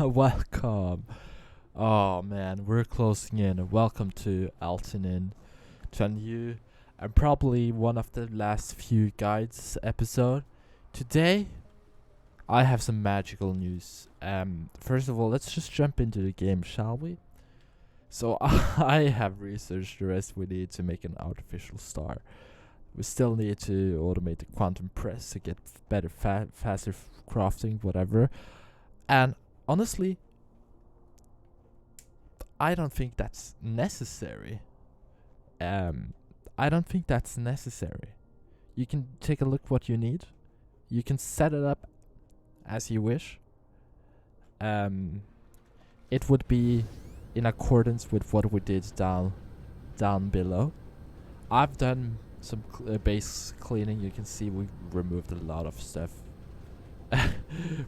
Welcome. Oh man, we're closing in. Welcome to Altinin, to a new and probably one of the last few guides episode. Today, I have some magical news. First of all, let's just jump into the game, shall we? So I have researched the rest we need to make an artificial star. We still need to automate the quantum press to get better, faster crafting, whatever. And honestly, I don't think that's necessary. I don't think that's necessary. You can take a look what you need. You can set it up as you wish. It would be in accordance with what we did down below. I've done some base cleaning. You can see we removed a lot of stuff.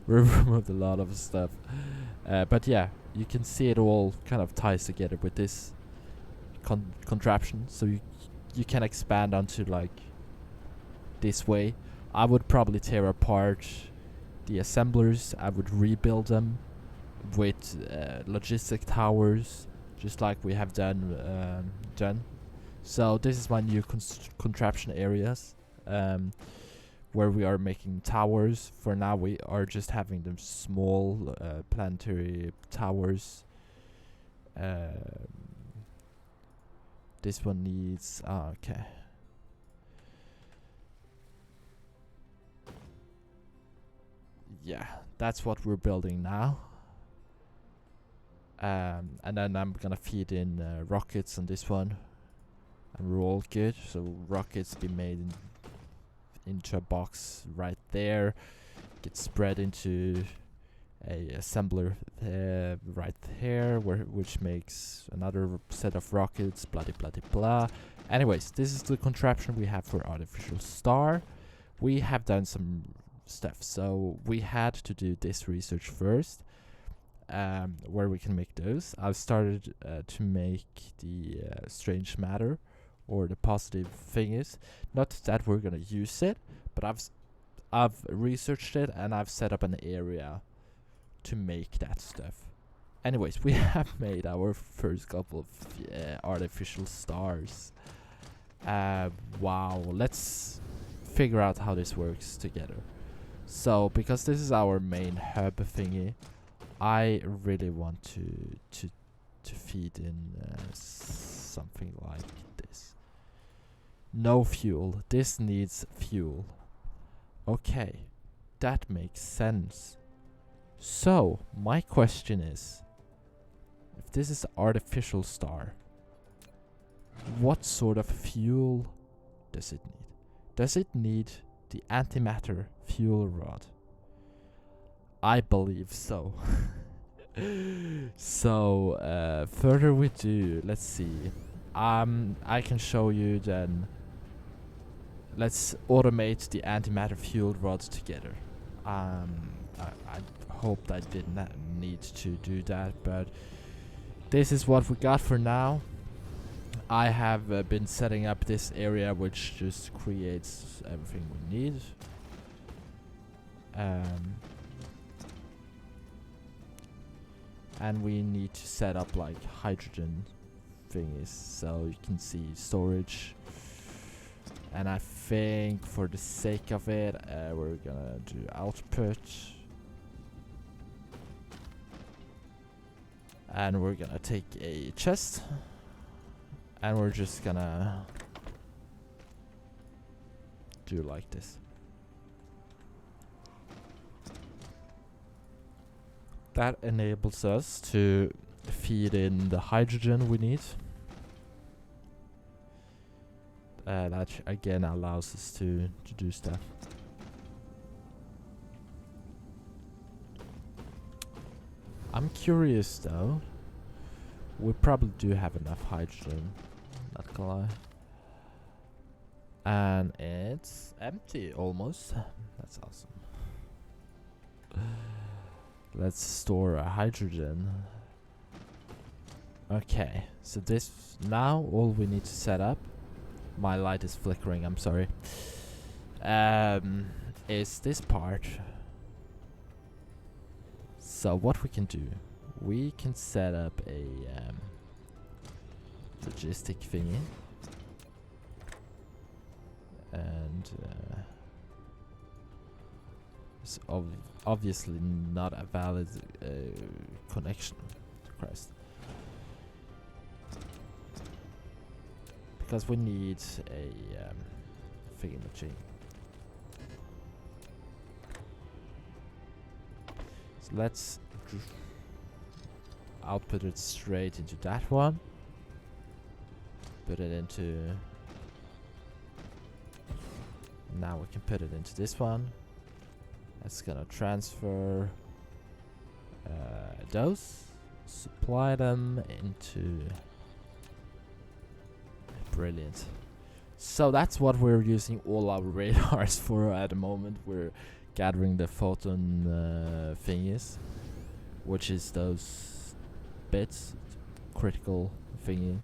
We removed a lot of stuff. But yeah, you can see it all kind of ties together with this contraption. So you can expand onto like this way. I would probably tear apart the assemblers. I would rebuild them with logistic towers, just like we have done. So this is my new contraption areas, where we are making towers. For now, we are just having them small planetary towers. This one needs okay. Yeah, that's what we're building now. And then I'm gonna feed in rockets on this one, and we're all good. So rockets be made into a box right there, get spread into a assembler right there, which makes another set of rockets, blah blah blah blah. Anyways, this is the contraption we have for artificial star. We have done some stuff, so we had to do this research first, where we can make those. I've started to make the strange matter, or the positive thing is, not that we're gonna use it, but I've researched it and I've set up an area to make that stuff. Anyways, we have made our first couple of artificial stars. Wow, let's figure out how this works together. So, because this is our main hub thingy, I really want to feed in something like this. No fuel. This needs fuel. Okay, that makes sense. So, my question is, if this is artificial star, what sort of fuel does it need? Does it need the antimatter fuel rod? I believe so. So, further we do, let's see. I can show you then. Let's automate the antimatter fuel rods together. I hoped I did not need to do that, but this is what we got for now. I have been setting up this area, which just creates everything we need. And we need to set up like hydrogen thingies, so you can see storage. And I think for the sake of it, we're gonna do output. And we're gonna take a chest. And we're just gonna do like this. That enables us to feed in the hydrogen we need. That again allows us to do stuff. I'm curious though. We probably do have enough hydrogen, not gonna lie. And it's empty almost. That's awesome. Let's store a hydrogen. Okay, so this now all we need to set up. My light is flickering, I'm sorry. Is this part. So what we can do, we can set up a logistic thingy, and it's obviously not a valid connection. Christ. Because we need a thingamajig. So let's output it straight into that one. Put it into... Now we can put it into this one. That's gonna transfer those. Supply them into... Brilliant. So that's what we're using all our radars for at the moment. We're gathering the photon thingies, which is those bits, critical thingy.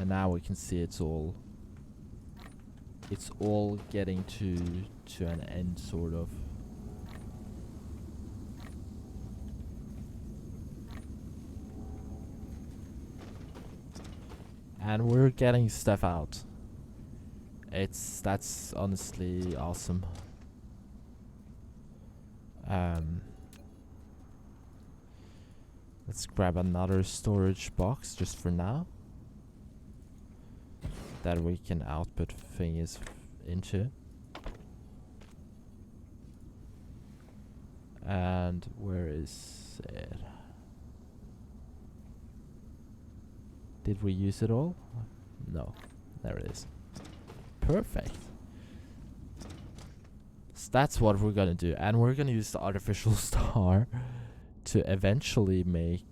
And now we can see it's all getting to an end, sort of. And we're getting stuff out. That's honestly awesome. Let's grab another storage box just for now, that we can output thingies into. And where is it? Did we use it all? No. There it is. Perfect. So that's what we're gonna do. And we're gonna use the artificial star to eventually make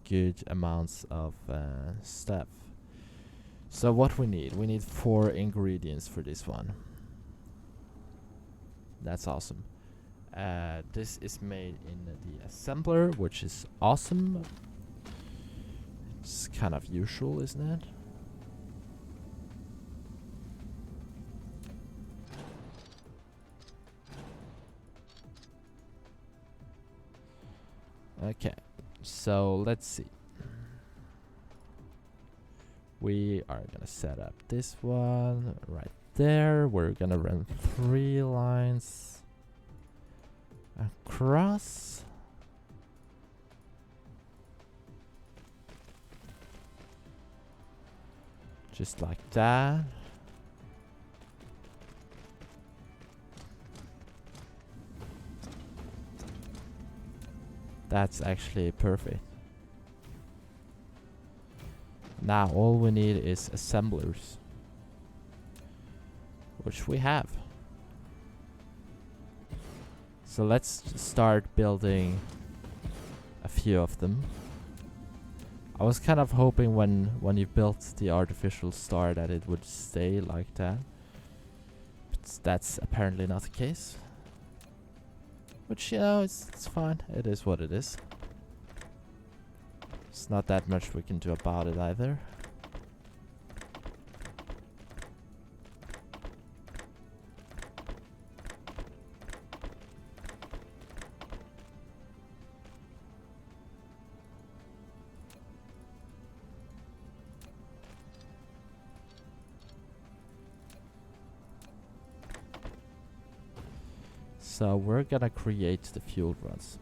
good amounts of stuff. So what we need 4 ingredients for this one. That's awesome. This is made in the assembler, which is awesome. It's kind of usual, isn't it? Okay, so let's see. We are gonna set up this one right there. We're gonna run 3 lines across. Just like that. That's actually perfect. Now all we need is assemblers, which we have. So let's start building a few of them. I was kind of hoping when you built the artificial star that it would stay like that, but that's apparently not the case. Which, you know, it's fine. It is what it is. It's not that much we can do about it either. So we're gonna create the fuel rods.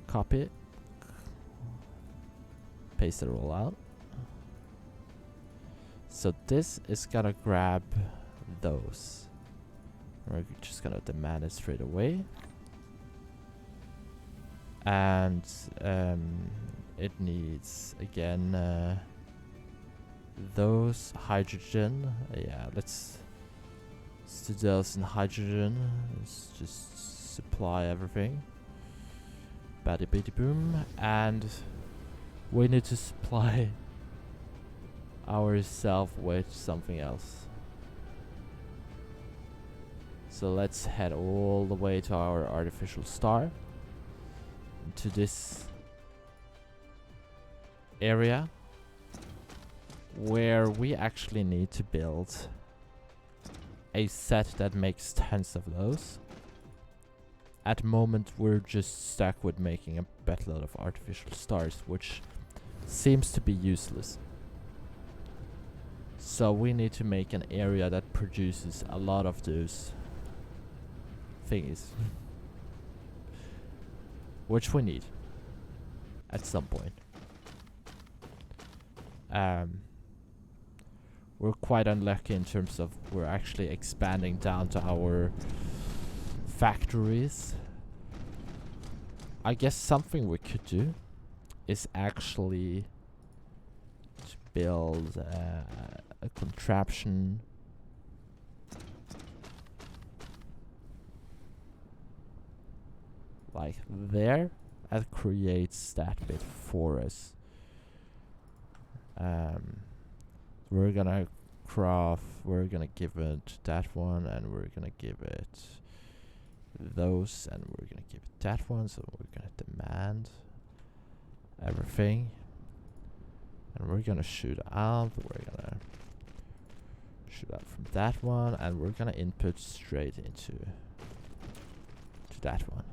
Copy it. Paste it all out. So this is gonna grab those. We're just gonna demand it straight away. And it needs again those hydrogen. Yeah, let's do those in hydrogen. Let's just supply everything. Baddy bitty boom. And we need to supply ourselves with something else. So let's head all the way to our artificial star, to this area where we actually need to build a set that makes tons of those. at the moment we're just stuck with making a bedload of artificial stars, which seems to be useless. So we need to make an area that produces a lot of those thingies. Which we need at some point. We're quite unlucky in terms of we're actually expanding down to our factories. I guess something we could do is actually to build a contraption like there that creates that bit for us. We're gonna we're gonna give it that one, and we're gonna give it those, and we're gonna give it that one, so we're gonna demand everything, and we're gonna shoot out, from that one, and we're gonna input straight into that one.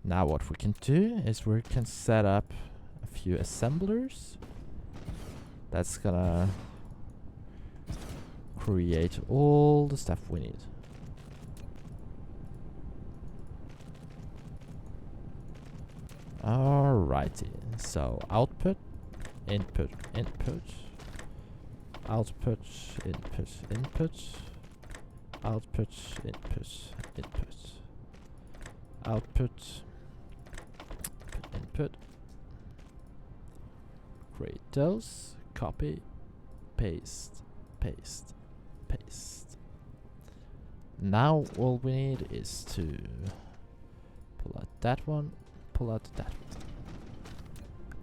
Now what we can do is we can set up a few assemblers that's gonna create all the stuff we need. Alrighty, so output, input, input, output, input, input, output, input, input, output, input. Create those, copy, paste, paste, paste. Now all we need is to pull out that one, pull out that one.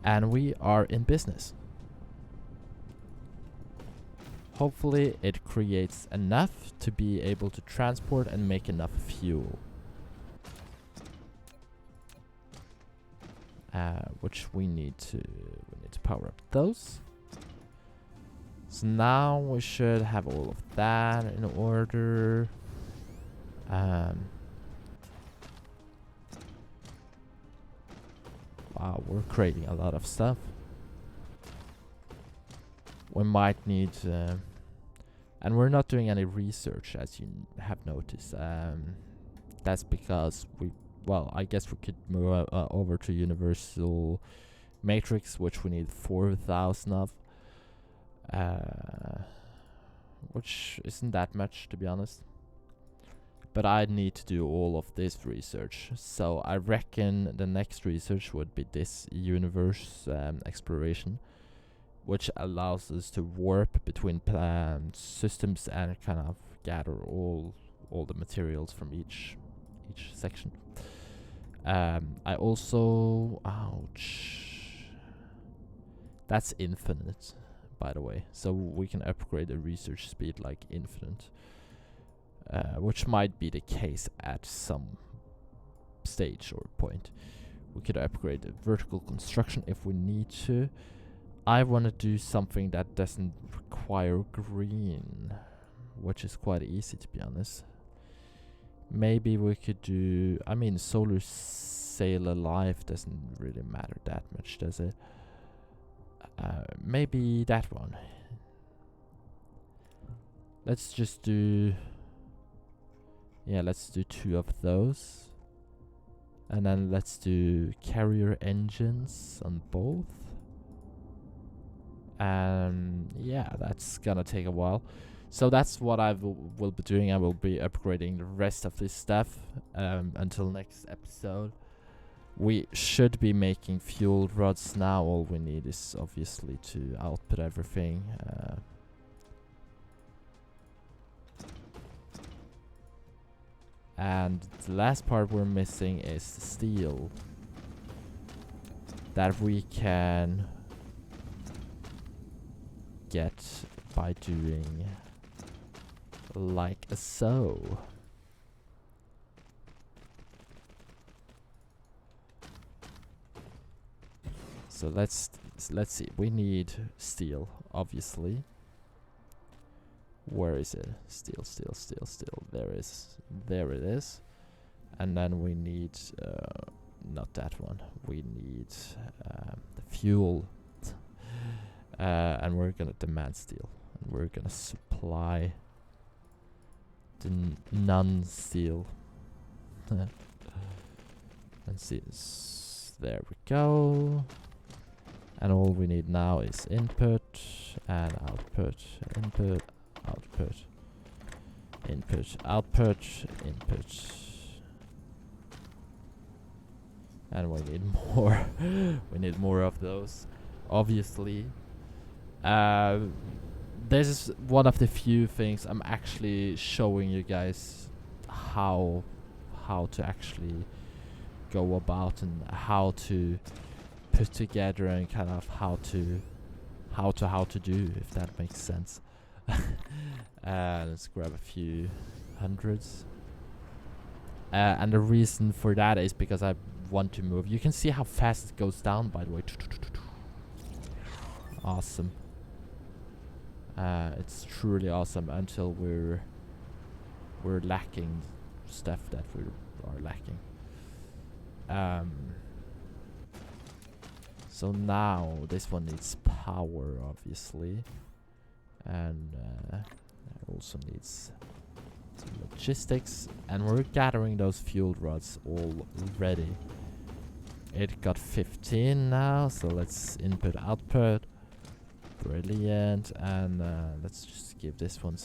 And we are in business. Hopefully it creates enough to be able to transport and make enough fuel. Which we need to power up those. So now we should have all of that in order. Wow, we're creating a lot of stuff. We might need, and we're not doing any research, as you have noticed. That's because well, I guess we could move over to Universal Matrix, which we need 4,000 of. Which isn't that much, to be honest. But I need to do all of this research. So I reckon the next research would be this universe exploration, which allows us to warp between systems and kind of gather all the materials from each section. I also, ouch, that's infinite, by the way, so we can upgrade the research speed like infinite, which might be the case at some stage or point. We could upgrade the vertical construction if we need to. I want to do something that doesn't require green, which is quite easy, to be honest. Maybe we could do, I mean, solar sail alive doesn't really matter that much, does it? Maybe that one. Let's just do, yeah, let's do 2 of those. And then let's do carrier engines on both. And yeah, that's gonna take a while. So that's what I will be doing. I will be upgrading the rest of this stuff until next episode. We should be making fuel rods now. All we need is obviously to output everything. And the last part we're missing is the steel that we can get by doing like so. So let's see. We need steel, obviously. Where is it? Steel. There it is. And then we need not that one. We need the fuel, and we're gonna demand steel, and we're gonna supply the non-steel. And see, there we go. And all we need now is input and output, input, output, input, output, input. And we need more. We need more of those, obviously. This is one of the few things I'm actually showing you guys how to actually go about and how to put together and kind of how to do, if that makes sense. Let's grab a few hundreds. And the reason for that is because I want to move. You can see how fast it goes down, by the way. Awesome. It's truly awesome until we're lacking stuff that we are lacking. So now this one needs power, obviously, and it also needs some logistics, and we're gathering those fuel rods already. It got 15 now, so let's input output. Brilliant. And let's just give this one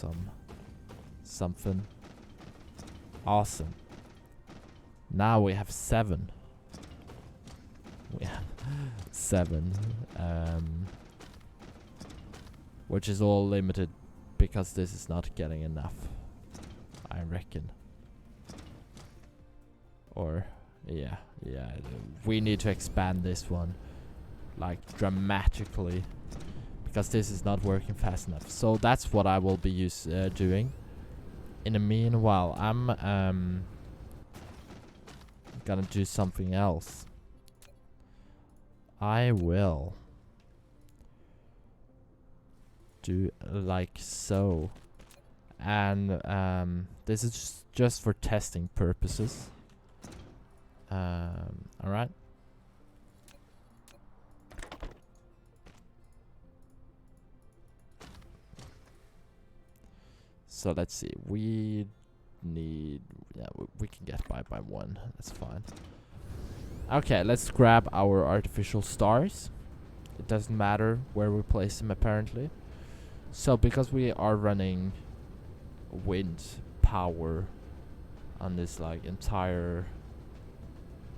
something. Awesome. Now we have 7. We have 7, which is all limited because this is not getting enough, I reckon. Or yeah, we need to expand this one like dramatically because this is not working fast enough. So that's what I will be doing. In the meanwhile, I'm gonna do something else. I will do like so, and this is just for testing purposes. All right. So let's see. We need, yeah, we can get by 1. That's fine. Okay, let's grab our artificial stars. It doesn't matter where we place them, apparently. So because we are running wind power on this like entire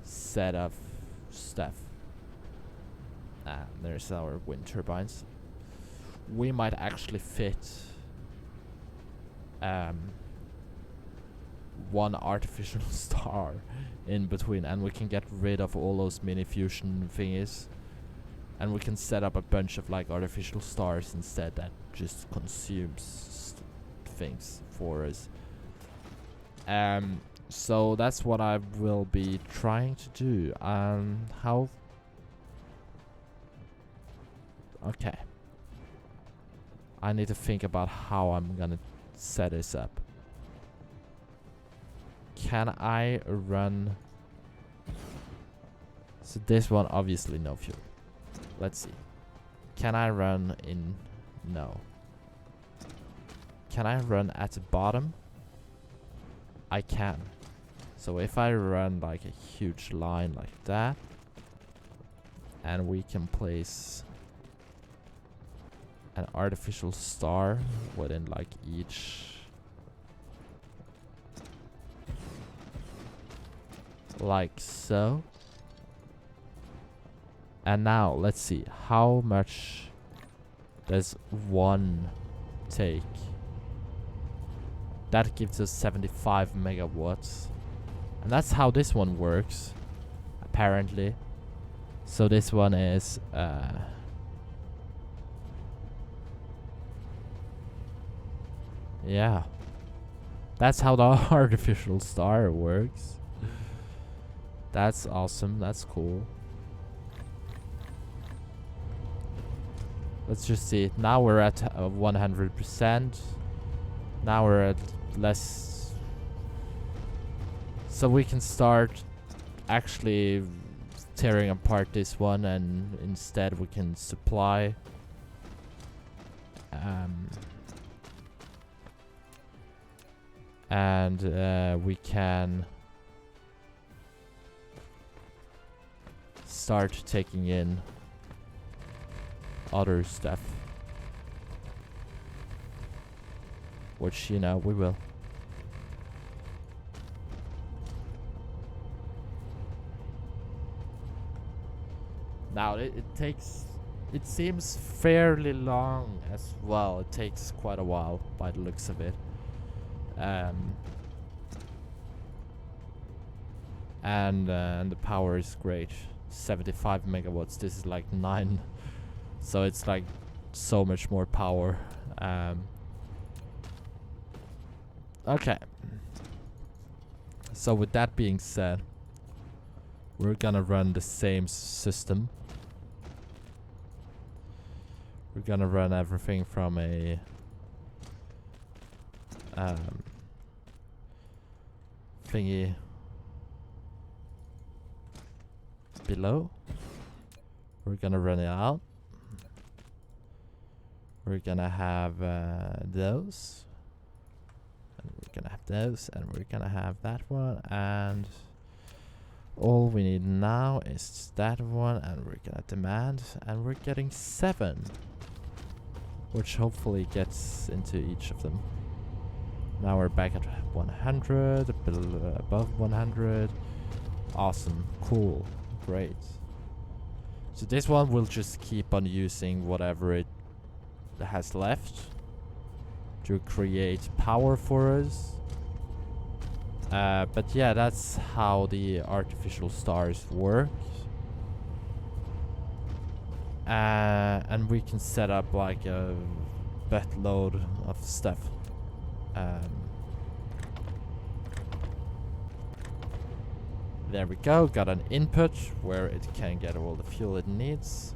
set of stuff, there's our wind turbines, we might actually fit one artificial star in between, and we can get rid of all those mini fusion thingies, and we can set up a bunch of like artificial stars instead that just consumes things for us. So that's what I will be trying to do. How? Okay. I need to think about how I'm gonna set this up. Can I run? So this one, obviously no fuel. Let's see. Can I run in? No. Can I run at the bottom? I can. So if I run like a huge line like that, and we can place an artificial star within like each, like so. And now let's see how much does one take. That gives us 75 megawatts, and that's how this one works apparently. So this one is yeah, that's how the artificial star works. That's awesome. That's cool. Let's just see. Now we're at 100%. Now we're at less So we can start actually tearing apart this one, and instead we can supply and we can start taking in other stuff, which, you know, we will. Now it seems fairly long as well. It takes quite a while by the looks of it. And the power is great. 75 megawatts. This is like 9. So it's like so much more power. Okay. So with that being said, we're gonna run the same system. We're gonna run everything from a thingy below. We're gonna run it out. We're gonna have those, and we're gonna have those, and we're gonna have that one, and all we need now is that one, and we're gonna demand, and we're getting 7, which hopefully gets into each of them. Now we're back at 100, above 100. Awesome, cool, great. So this one will just keep on using whatever it has left to create power for us. But yeah, that's how the artificial stars work. And we can set up like a buttload of stuff. There we go, got an input where it can get all the fuel it needs.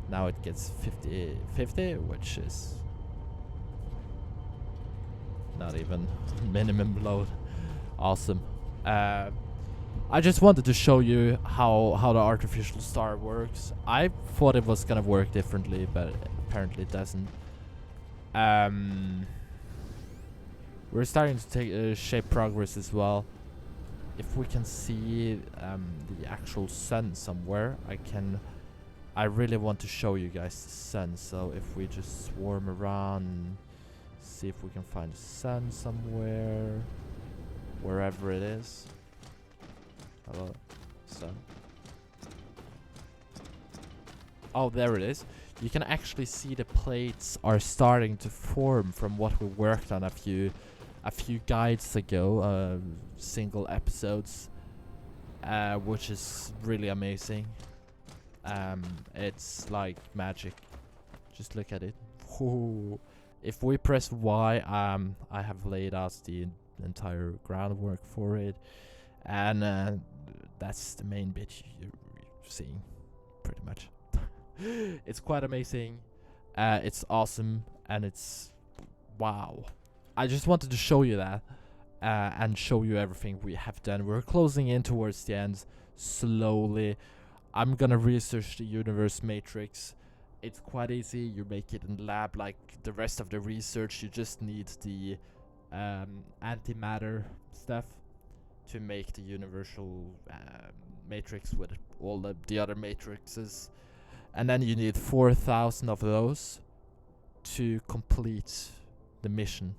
Now it gets 50, which is not even minimum load. Awesome. I just wanted to show you how the artificial star works. I thought it was gonna work differently, but apparently it doesn't. We're starting to take shape progress as well. If we can see the actual sun somewhere, I really want to show you guys the sun. So if we just swarm around and see if we can find the sun somewhere, wherever it is. Hello, sun. Oh, there it is. You can actually see the plates are starting to form from what we worked on a few guides ago, single episodes, which is really amazing. It's like magic. Just look at it. Ooh. If we press Y, I have laid out the entire groundwork for it, and that's the main bit you're seeing, pretty much. It's quite amazing. It's awesome, and it's wow. I just wanted to show you that, and show you everything we have done. We're closing in towards the end, slowly. I'm gonna research the universe matrix. It's quite easy. You make it in lab like the rest of the research. You just need the antimatter stuff to make the universal matrix with all the other matrices. And then you need 4,000 of those to complete the mission.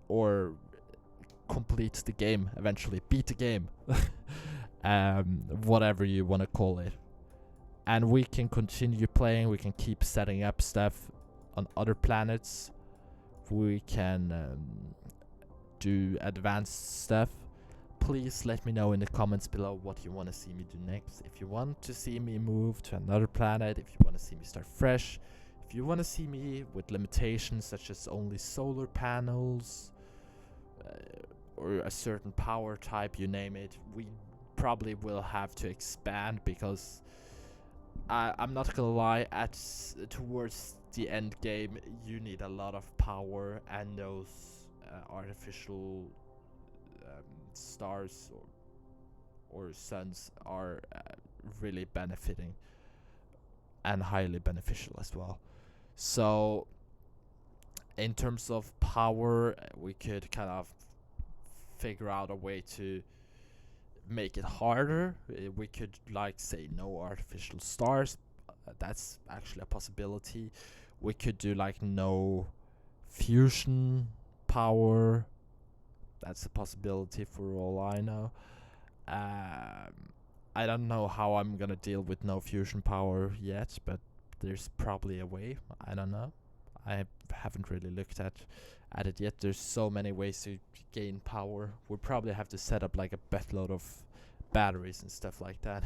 Or complete the game eventually. Beat the game. Whatever you want to call it. And we can continue playing. We can keep setting up stuff on other planets. We can do advanced stuff. Please let me know in the comments below what you want to see me do next. If you want to see me move to another planet, if you want to see me start fresh, if you want to see me with limitations such as only solar panels, or a certain power type, you name it, we probably will have to expand, because I'm not gonna lie, towards the end game you need a lot of power, and those artificial stars or suns are really benefiting and highly beneficial as well. So in terms of power, we could kind of figure out a way to make it harder. We could like say no artificial stars. That's actually a possibility. We could do like no fusion power. That's a possibility for all I know. I don't know how I'm gonna deal with no fusion power yet, but there's probably a way. I don't know. I haven't really looked at it yet. There's so many ways to gain power. We'll probably have to set up like a buttload of batteries and stuff like that,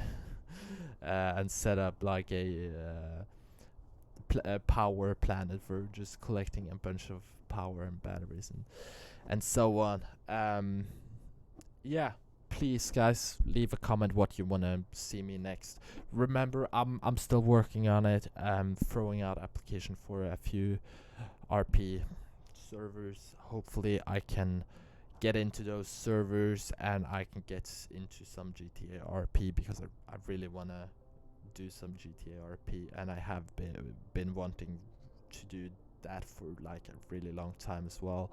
and set up like a power planet for just collecting a bunch of power and batteries and so on. Yeah, please guys, leave a comment what you want to see me next. Remember, I'm still working on it. Throwing out application for a few RP servers. Hopefully I can get into those servers and I can get into some GTA RP, because I really want to do some GTA RP, and I have been wanting to do that for like a really long time as well.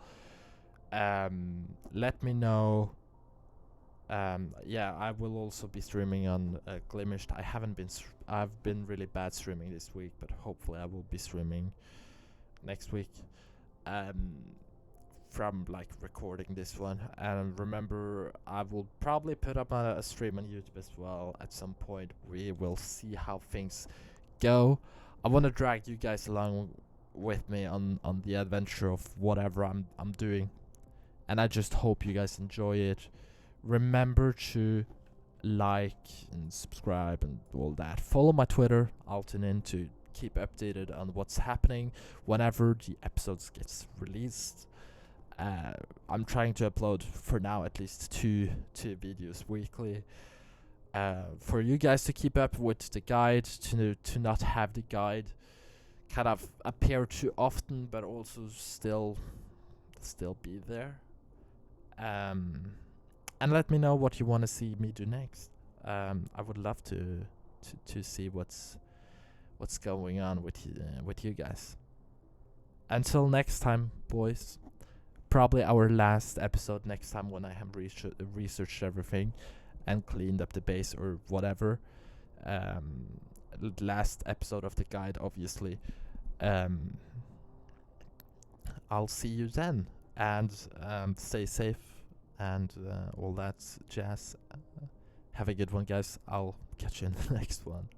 Let me know. Yeah, I will also be streaming on Glimished. I've been really bad streaming this week, but hopefully I will be streaming next week. From like recording this one, and remember, I will probably put up a stream on YouTube as well at some point. We will see how things go. I want to drag you guys along with me on the adventure of whatever I'm doing, and I just hope you guys enjoy it. Remember to like and subscribe and all that. Follow my Twitter, Altin, to keep updated on what's happening whenever the episodes gets released. I'm trying to upload, for now at least, two videos weekly. For you guys to keep up with the guide, to not have the guide kind of appear too often, but also still be there. And let me know what you want to see me do next. I would love to see what's going on with you guys. Until next time, boys. Probably our last episode next time, when I have researched everything and cleaned up the base or whatever. Last episode of the guide, obviously. I'll see you then, and stay safe and all that jazz. Have a good one, guys. I'll catch you in the next one.